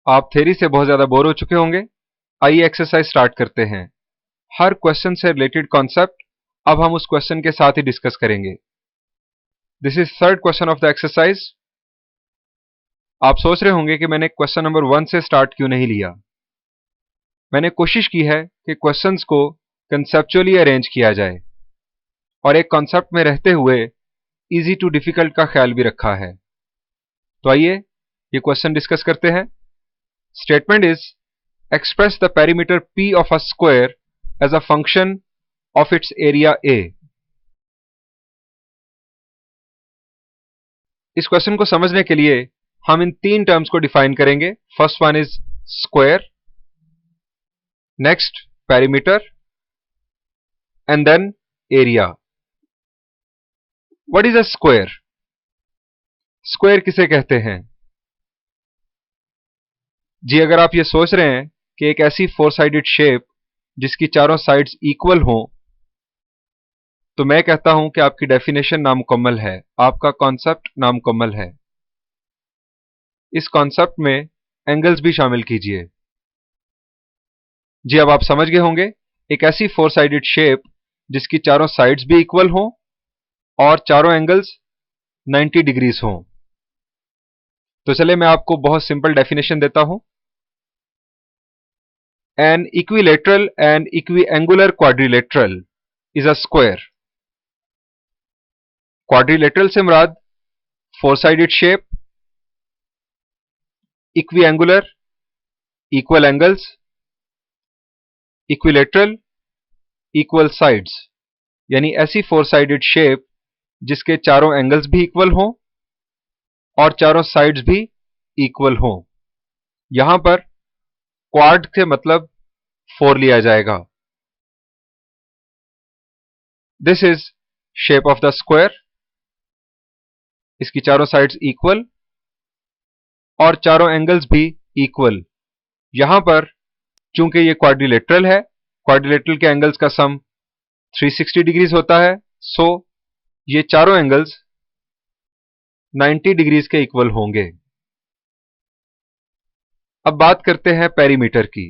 आप थ्योरी से बहुत ज्यादा बोर हो चुके होंगे। आइए एक्सरसाइज स्टार्ट करते हैं। हर क्वेश्चन से रिलेटेड कॉन्सेप्ट अब हम उस क्वेश्चन के साथ ही डिस्कस करेंगे। This is third question of the exercise. आप सोच रहे होंगे कि मैंने क्वेश्चन नंबर 1 से स्टार्ट क्यों नहीं लिया। मैंने कोशिश की है कि क्वेश्चंस को कंसेप्चुअली अरेंज किया जाए और एक कॉन्सेप्ट में रहते हुए इजी टू डिफिकल्ट का ख्याल भी रखा है। तो आइए ये क्वेश्चन डिस्कस करते हैं। Statement is express the perimeter P of a square as a function of its area A। इस क्वेश्चन को समझने के लिए हम इन तीन टर्म्स को डिफाइन करेंगे। First one is square, next perimeter and then area. What is a square? Square किसे कहते हैं? जी, अगर आप ये सोच रहे हैं कि एक ऐसी फोर साइडेड शेप जिसकी चारों साइड्स इक्वल हों, तो मैं कहता हूं कि आपकी डेफिनेशन नामुकम्मल है, आपका कॉन्सेप्ट नामुकम्मल है। इस कॉन्सेप्ट में एंगल्स भी शामिल कीजिए। जी, अब आप समझ गए होंगे, एक ऐसी फोर साइडेड शेप जिसकी चारों साइड्स भी इक्वल हों और चारों एंगल्स 90 डिग्रीज हों। तो चलिए मैं आपको बहुत सिंपल डेफिनेशन देता हूं। An equilateral and equiangular quadrilateral is a square। Quadrilateral से मुराद four sided shape, equiangular equal angles, equilateral equal sides, यानी ऐसी फोर साइडेड शेप जिसके चारों एंगल्स भी इक्वल हों और चारों साइड्स भी इक्वल हों। यहां पर क्वाड के मतलब फोर लिया जाएगा। This is shape of the square. इसकी चारों साइड्स इक्वल और चारों एंगल्स भी इक्वल। यहां पर चूंकि ये क्वाड्रिलेटरल है, क्वाड्रिलेटरल के एंगल्स का सम 360 डिग्रीज होता है, सो ये चारों एंगल्स 90 डिग्रीज के इक्वल होंगे। अब बात करते हैं पेरीमीटर की।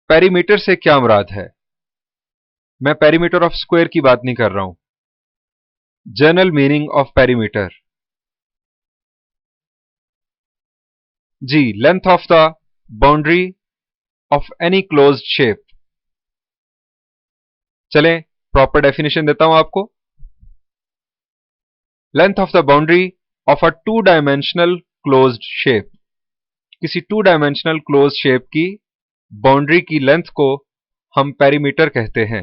पेरीमीटर से क्या मुराद है? मैं पेरीमीटर ऑफ स्क्वायर की बात नहीं कर रहा हूं। जनरल मीनिंग ऑफ पेरीमीटर, जी, length of the boundary of any closed shape. चलें प्रॉपर डेफिनेशन देता हूं आपको। Length of the boundary of a two dimensional closed shape. किसी टू डायमेंशनल क्लोज्ड शेप की बाउंड्री की लेंथ को हम पेरीमीटर कहते हैं।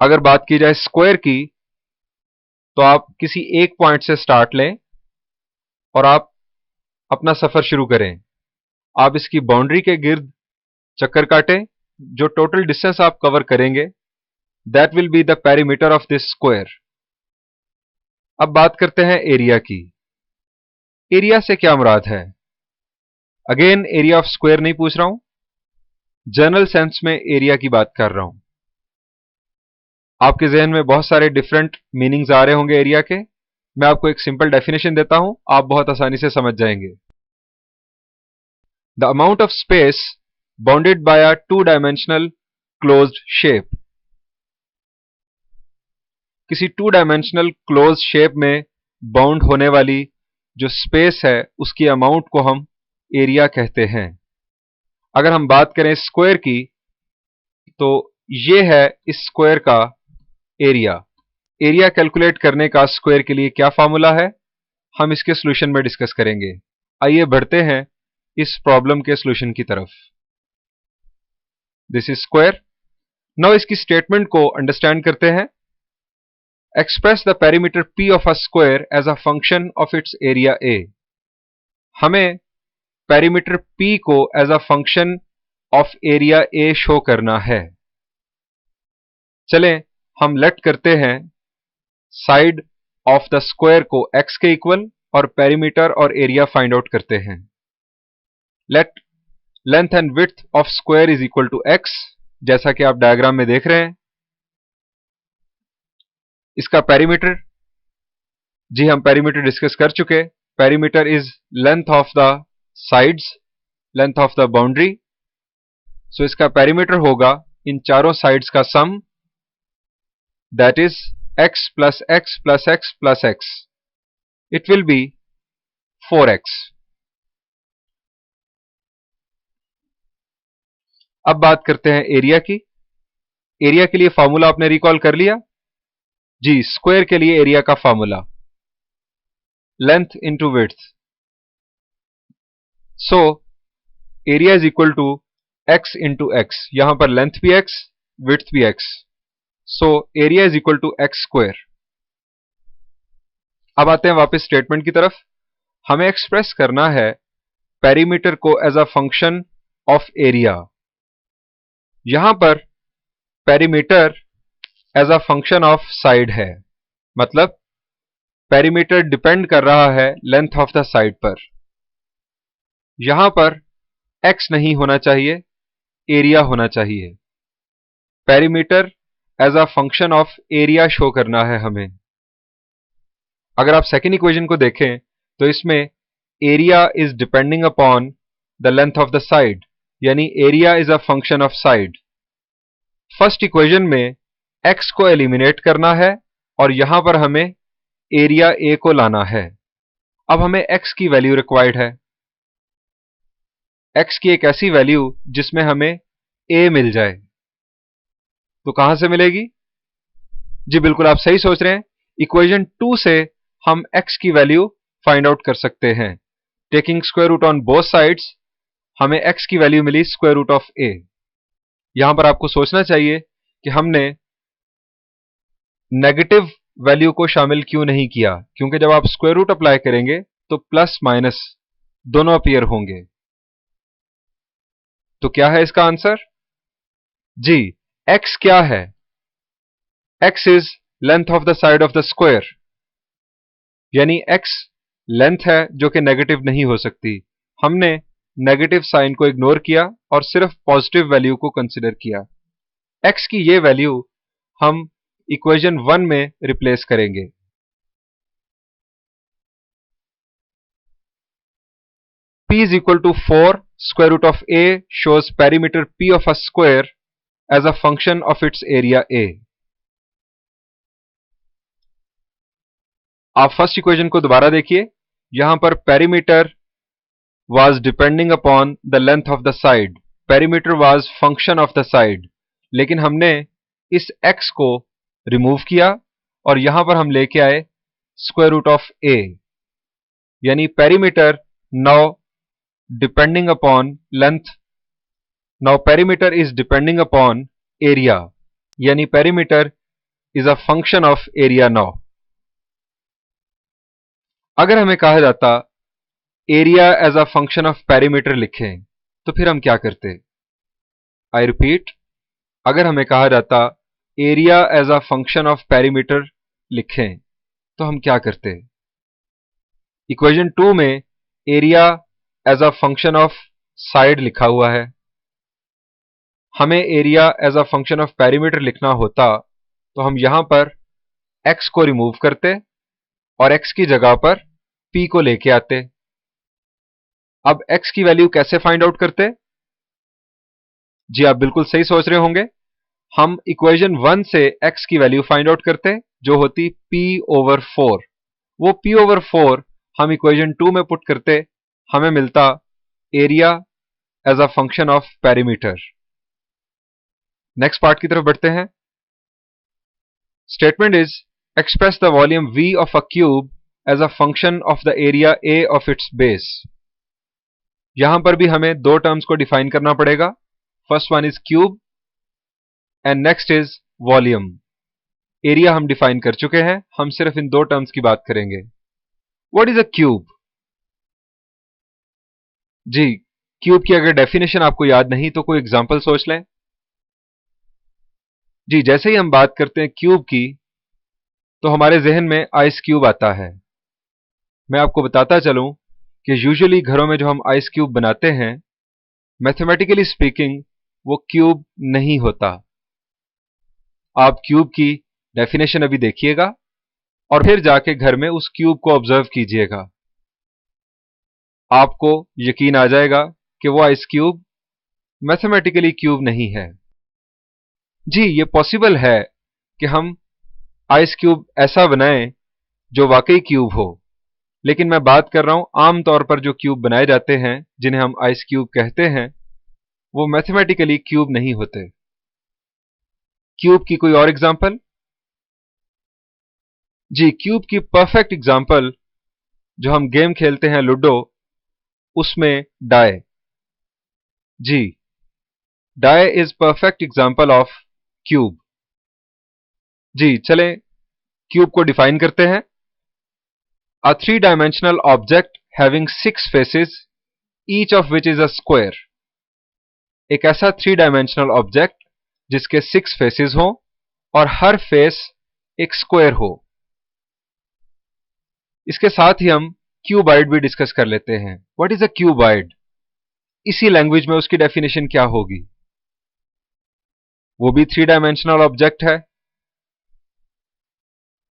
अगर बात की जाए स्क्वायर की, तो आप किसी एक पॉइंट से स्टार्ट लें और आप अपना सफर शुरू करें। आप इसकी बाउंड्री के गिर्द चक्कर काटें। जो टोटल डिस्टेंस आप कवर करेंगे, that will be the perimeter of this square. अब बात करते हैं एरिया की। एरिया से क्या मुराद है? अगेन एरिया ऑफ स्क्वायर नहीं पूछ रहा हूं, जनरल सेंस में एरिया की बात कर रहा हूं। आपके जहन में बहुत सारे डिफरेंट मीनिंग्स आ रहे होंगे एरिया के। मैं आपको एक सिंपल डेफिनेशन देता हूं, आप बहुत आसानी से समझ जाएंगे। The amount of space bounded by a two dimensional closed shape. किसी टू डायमेंशनल क्लोज्ड शेप में बाउंड होने वाली जो स्पेस है, उसकी अमाउंट को हम एरिया कहते हैं। अगर हम बात करें स्क्वायर की, तो ये है इस स्क्वायर का एरिया। एरिया कैलकुलेट करने का स्क्वायर के लिए क्या फॉर्मूला है, हम इसके सॉल्यूशन में डिस्कस करेंगे। आइए बढ़ते हैं इस प्रॉब्लम के सॉल्यूशन की तरफ। This is square. नाउ इसकी स्टेटमेंट को अंडरस्टैंड करते हैं। Express the perimeter P of a square as a function of its area A। हमें पेरीमीटर P को as a function of area A show करना है। चलें हम लेट करते हैं साइड ऑफ द स्क्वायर को x के इक्वल और पेरीमीटर और एरिया फाइंड आउट करते हैं। Let length and width of square is equal to x, जैसा कि आप डायग्राम में देख रहे हैं। इसका पेरीमीटर, जी हम पेरीमीटर डिस्कस कर चुके। Perimeter is length of the sides, length of the boundary. So इसका पेरीमीटर होगा इन चारों साइड्स का sum, that is x plus x plus x plus x। It will be 4x। अब बात करते हैं एरिया की। एरिया के लिए फॉर्मूला आपने रिकॉल कर लिया जी। स्क्वायर के लिए एरिया का formula length into width. So area is equal to x into x. यहां पर लेंथ भी x, विड्थ भी x। So area is equal to x square. अब आते हैं वापस स्टेटमेंट की तरफ। हमें एक्सप्रेस करना है पेरीमीटर को as a function of area. यहां पर perimeter as a function of side है, मतलब पेरीमीटर डिपेंड कर रहा है लेंथ ऑफ द साइड पर। यहां पर x नहीं होना चाहिए, एरिया होना चाहिए। Perimeter as a function of area show करना है हमें। अगर आप सेकेंड इक्वेशन को देखें तो इसमें area is depending upon the length of the side, यानी area is a function of side. First equation में x को एलिमिनेट करना है और यहां पर हमें एरिया a को लाना है। अब हमें x की वैल्यू रिक्वायर्ड है, x की एक ऐसी वैल्यू जिसमें हमें a मिल जाए। तो कहां से मिलेगी? जी बिल्कुल आप सही सोच रहे हैं। इक्वेशन 2 से हम x की वैल्यू फाइंड आउट कर सकते हैं। Taking square root on both sides हमें x की वैल्यू मिली स्क्वायर रूट ऑफ a। यहां पर आपको सोचना चाहिए कि हमने नेगेटिव वैल्यू को शामिल क्यों नहीं किया, क्योंकि जब आप स्क्वायर रूट अप्लाई करेंगे तो प्लस माइनस दोनों अपीयर होंगे। तो क्या है इसका आंसर? जी x क्या है? x is length of the side of the square, यानी x लेंथ है जो कि नेगेटिव नहीं हो सकती। हमने नेगेटिव साइन को इग्नोर किया और सिर्फ पॉजिटिव वैल्यू को कंसिडर किया। x की ये वैल्यू हम इक्वेशन 1 में रिप्लेस करेंगे। p is equal to 4 square root of a shows perimeter p of a square as a function of its area a। आप फर्स्ट इक्वेशन को दोबारा देखिए। यहां पर perimeter was depending upon the length of the side, perimeter was function of the side, लेकिन हमने इस x को रिमूव किया और यहां पर हम लेके आए स्क्वायर रूट ऑफ a, यानी perimeter now depending upon length, now perimeter is depending upon area, यानी perimeter is a function of area now. अगर हमें कहा जाता area as a function of perimeter लिखें तो फिर हम क्या करते? आई रिपीट, अगर हमें कहा जाता area as a function of perimeter लिखें तो हम क्या करते? इक्वेशन 2 में area as a function of side लिखा हुआ है। हमें area as a function of perimeter लिखना होता तो हम यहां पर x को रिमूव करते और x की जगह पर p को लेके आते। अब x की वैल्यू कैसे फाइंड आउट करते? जी आप बिल्कुल सही सोच रहे होंगे। हम इक्वेशन 1 से x की वैल्यू फाइंड आउट करते जो होती p ओवर 4। वो p ओवर 4 हम इक्वेशन 2 में पुट करते, हमें मिलता area as a function of perimeter. Next part की तरफ बढ़ते हैं। Statement is express the volume v of a cube as a function of the area a of its base. यहां पर भी हमें दो टर्म्स को डिफाइन करना पड़ेगा। First one is cube and next is volume. Area हम डिफाइन कर चुके हैं, हम सिर्फ इन दो टर्म्स की बात करेंगे। What is a cube? जी क्यूब की अगर डेफिनेशन आपको याद नहीं तो कोई एग्जांपल सोच लें। जी जैसे ही हम बात करते हैं क्यूब की तो हमारे जहन में आइस क्यूब आता है। मैं आपको बताता चलूं कि यूजुअली घरों में जो हम आइस क्यूब बनाते हैं, मैथमेटिकली स्पीकिंग वो क्यूब नहीं होता। आप क्यूब की डेफिनेशन अभी देखिएगा और फिर जाके घर में उस क्यूब को ऑब्जर्व कीजिएगा। आपको यकीन आ जाएगा कि वो आइस क्यूब मैथमेटिकली क्यूब नहीं है। जी, ये पॉसिबल है कि हम आइस क्यूब ऐसा बनाएं जो वाकई क्यूब हो, लेकिन मैं बात कर रहा हूं आमतौर पर जो क्यूब बनाए जाते हैं जिन्हें हम आइस क्यूब कहते हैं वो मैथमेटिकली क्यूब नहीं होते। क्यूब की कोई और एग्जांपल? जी, क्यूब की परफेक्ट एग्जांपल जो हम गेम खेलते हैं लूडो, उसमें डाई। जी, die is perfect example of cube. जी, चलें क्यूब को डिफाइन करते हैं। A three dimensional object having 6 faces each of which is a square. एक ऐसा थ्री डायमेंशनल ऑब्जेक्ट जिसके 6 फेसेस हों और हर फेस एक स्क्वायर हो। इसके साथ ही हम क्यूबाइड भी डिस्कस कर लेते हैं। What is a cuboid? इसी लैंग्वेज में उसकी डेफिनेशन क्या होगी? वो भी थ्री डायमेंशनल ऑब्जेक्ट है।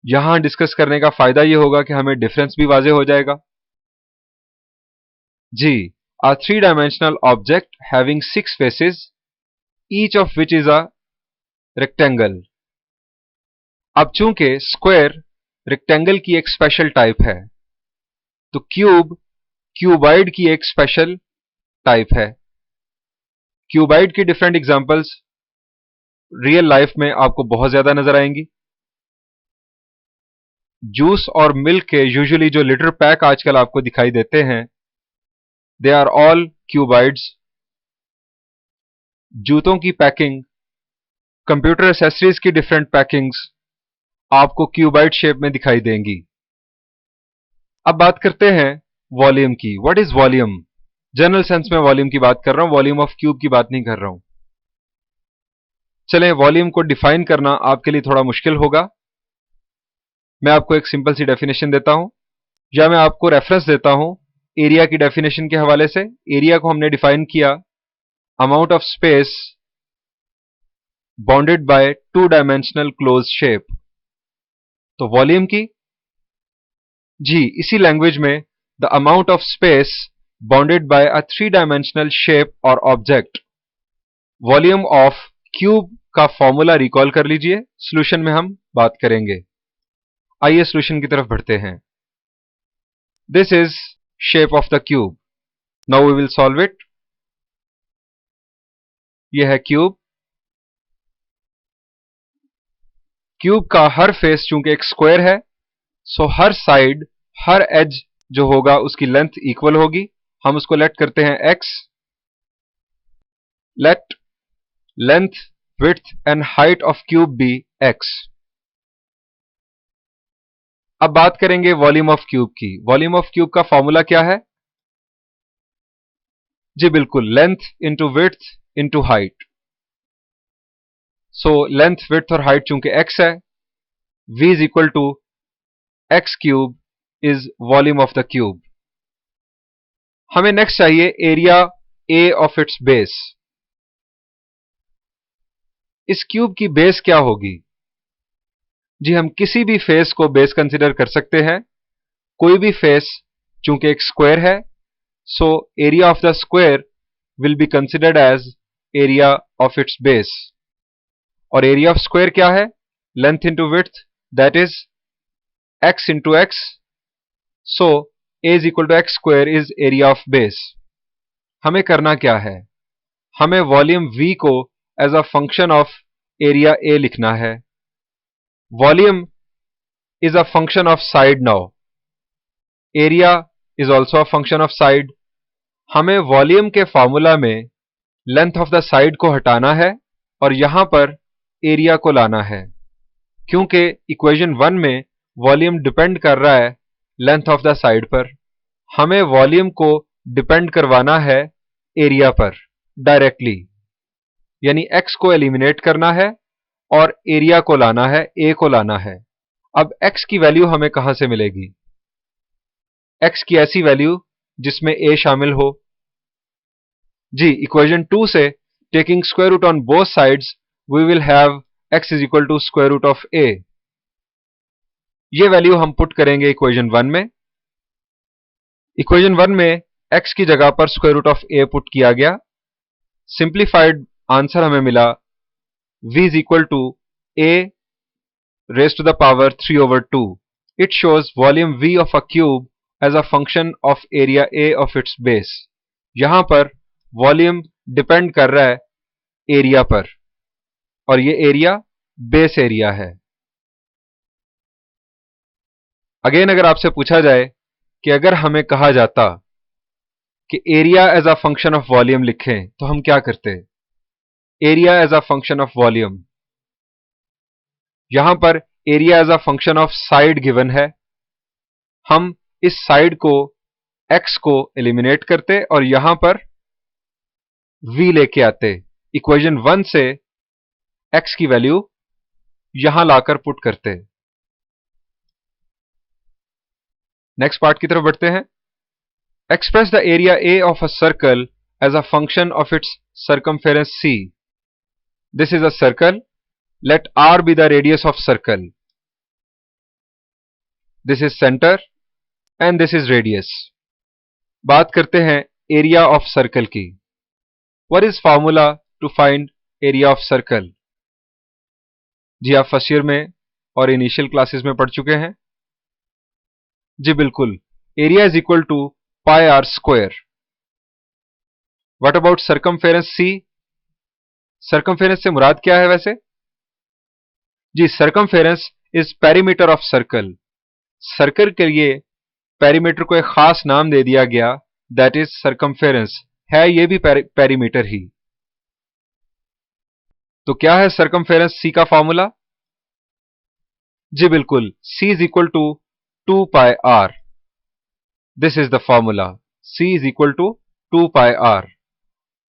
यहां डिस्कस करने का फायदा ये होगा कि हमें डिफरेंस भी वाजे हो जाएगा। जी, a three dimensional object having 6 faces each of which is a rectangle. अब चूंकि स्क्वायर रेक्टेंगल की एक स्पेशल टाइप है, तो क्यूब क्यूबाइड की एक स्पेशल टाइप है। क्यूबाइड की डिफरेंट एग्जांपल्स रियल लाइफ में आपको बहुत ज्यादा नजर आएंगी। जूस और मिल्क के यूजुअली जो लीटर पैक आजकल आपको दिखाई देते हैं, दे आर ऑल क्यूबाइड्स। जूतों की पैकिंग, कंप्यूटर एसेसरीज की डिफरेंट पैकिंग्स आपको क्यूबाइड शेप में दिखाई देंगी। अब बात करते हैं वॉल्यूम की। What is volume? General sense में वॉल्यूम की बात कर रहा हूं, वॉल्यूम ऑफ क्यूब की बात नहीं कर रहा हूं। चलें, वॉल्यूम को डिफाइन करना आपके लिए थोड़ा मुश्किल होगा। मैं आपको एक सिंपल सी डेफिनेशन देता हूं, या मैं आपको रेफरेंस देता हूं एरिया की डेफिनेशन के हवाले से। एरिया को हमने डिफाइन किया, amount of space bounded by two dimensional close shape. तो वॉल्यूम की, जी, इसी लैंग्वेज में the amount of space bounded by a three dimensional shape और ऑब्जेक्ट। वॉल्यूम ऑफ क्यूब का फॉर्मूला रिकॉल कर लीजिए, सॉल्यूशन में हम बात करेंगे। आइए सॉल्यूशन की तरफ बढ़ते हैं। This is shape of the cube. Now we will solve it. यह है क्यूब। क्यूब का हर फेस चूंकि एक स्क्वायर है, सो हर साइड, हर एज जो होगा उसकी लेंथ इक्वल होगी। हम उसको लेट करते हैं x। Let length, width and height of cube be x। अब बात करेंगे वॉल्यूम ऑफ क्यूब की। वॉल्यूम ऑफ क्यूब का फॉर्मूला क्या है? जी बिल्कुल, length into width into height. So length, width और हाइट चूंकि x है, v is equal to x cube is volume of the cube. हमें नेक्स्ट चाहिए area a of its base. इस क्यूब की बेस क्या होगी? जी, हम किसी भी फेस को बेस कंसीडर कर सकते हैं। कोई भी फेस चूंकि एक स्क्वायर है, so area of the square will be considered as area of its base. और एरिया ऑफ स्क्वायर क्या है? Length into width, that is x into x. So a is equal to x square is area of base. हमें करना क्या है? हमें volume v को as a function of area a लिखना है। Volume is a function of side now, area is also a function of side. हमें volume के फॉर्मूला में लेंथ ऑफ द साइड को हटाना है और यहां पर एरिया को लाना है, क्योंकि इक्वेशन 1 में वॉल्यूम डिपेंड कर रहा है लेंथ ऑफ द साइड पर। हमें वॉल्यूम को डिपेंड करवाना है एरिया पर डायरेक्टली, यानी x को एलिमिनेट करना है और एरिया को लाना है, a को लाना है। अब x की वैल्यू हमें कहां से मिलेगी? x की ऐसी वैल्यू जिसमें a शामिल हो। जी, इक्वेशन 2 से taking square root on both sides we will have x is equal to square root of a। ये वैल्यू हम पुट करेंगे इक्वेशन 1 में। इक्वेशन 1 में x की जगह पर square root of a put किया गया। सिंप्लीफाइड आंसर हमें मिला v is equal to a raised to the power 3 over 2. It shows volume v of a cube as a function of area a of its base. यहां पर volume depend कर रहा है area पर और ये एरिया बेस एरिया है। Again अगर आपसे पूछा जाए कि अगर हमें कहा जाता कि area as a function of volume लिखें तो हम क्या करते? Area as a function of volume, यहां पर area as a function of side given है। हम इस साइड को x को एलिमिनेट करते और यहां पर v लेके आते। इक्वेशन 1 से x की वैल्यू यहां लाकर पुट करते। नेक्स्ट पार्ट की तरफ बढ़ते हैं। Express the area a of a circle as a function of its circumference c। This is a circle, let r be the radius of circle. This is center and this is radius. बात करते हैं area of circle की। What is formula to find area of circle? जी आप first year में और initial classes में पढ़ चुके हैं। जी बिल्कुल, area is equal to pi r square. What about circumference C? Circumference से मुराद क्या है वैसे? जी circumference is perimeter of circle. Circle के लिए पेरीमीटर को एक खास नाम दे दिया गया, दैट इज सर्कमफेरेंस। है ये भी पेरीमीटर ही। तो क्या है सर्कमफेरेंस सी का फॉर्मूला? जी बिल्कुल, C is equal to 2 pi r. This is the formula, C is equal to 2 pi r.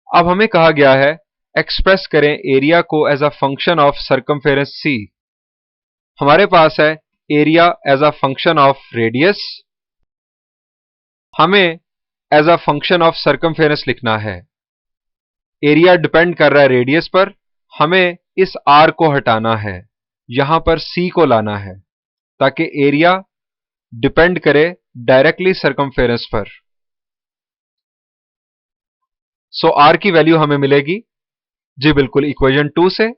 अब हमें कहा गया है एक्सप्रेस करें एरिया को as a function of circumference C. हमारे पास है area as a function of radius, हमें as a function of circumference लिखना है। एरिया डिपेंड कर रहा है रेडियस पर, हमें इस आर को हटाना है, यहां पर सी को लाना है ताकि एरिया डिपेंड करे डायरेक्टली सर्कमफेरेंस पर। सो आर की वैल्यू हमें मिलेगी, जी बिल्कुल, इक्वेशन 2 से।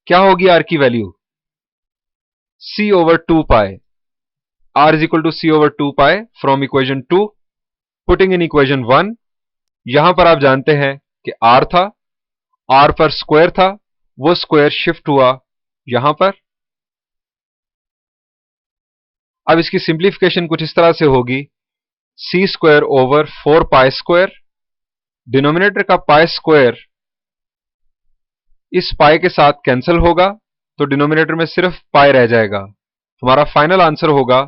क्या होगी आर की value? c over 2 pi. r is equal to c over 2 pi from equation 2. Putting in equation 1, यहां पर आप जानते हैं कि r था, r पर स्क्वायर था, वो स्क्वायर शिफ्ट हुआ यहां पर। अब इसकी सिंप्लीफिकेशन कुछ इस तरह से होगी, c square over 4 pi square. Denominator का पाई स्क्वायर इस पाई के साथ कैंसिल होगा तो डिनोमिनेटर में सिर्फ पाई रह जाएगा। हमारा फाइनल आंसर होगा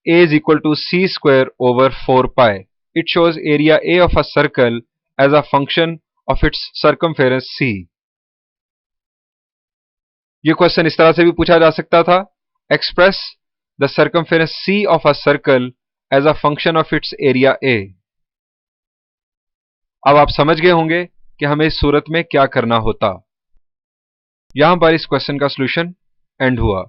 a is equal to c square over 4 pi. It shows area a of a circle as a function of its circumference c. ये क्वेश्चन इस तरह से भी पूछा जा सकता था, express the circumference c of a circle as a function of its area a. अब आप समझ गए होंगे कि हमें इस सूरत में क्या करना होता। यहां पर इस क्वेश्चन का सॉल्यूशन एंड हुआ।